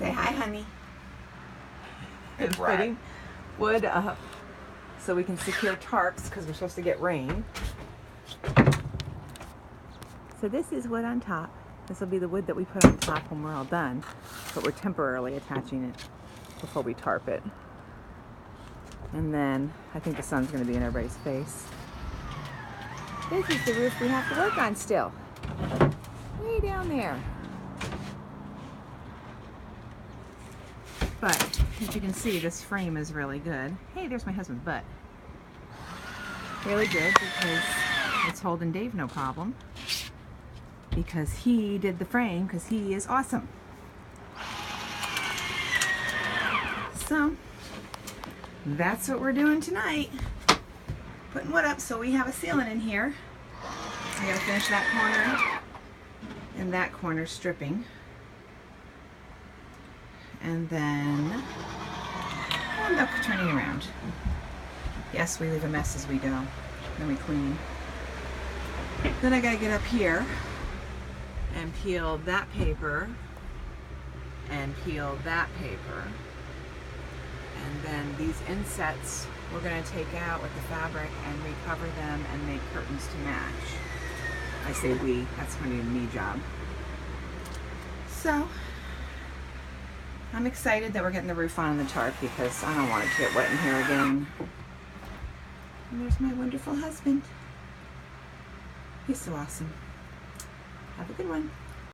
Say hi, honey. And putting wood up so we can secure tarps because we're supposed to get rain. So this is wood on top. This will be the wood that we put on top when we're all done, but we're temporarily attaching it before we tarp it. And then I think the sun's going to be in everybody's face. This is the roof we have to work on still. Way down there. But as you can see, this frame is really good. Hey, there's my husband's butt. Really good because it's holding Dave no problem. Because he did the frame because he is awesome. So that's what we're doing tonight. Putting wood up so we have a ceiling in here. I gotta finish that corner and that corner stripping. And then I'm not turning around. Yes, we leave a mess as we go. Then we clean. Then I gotta get up here and peel that paper and peel that paper. And then these insets we're going to take out with the fabric and recover them and make curtains to match. I say we, that's going to be a me job. So I'm excited that we're getting the roof on the tarp because I don't want it to get wet in here again. And there's my wonderful husband. He's so awesome. Have a good one.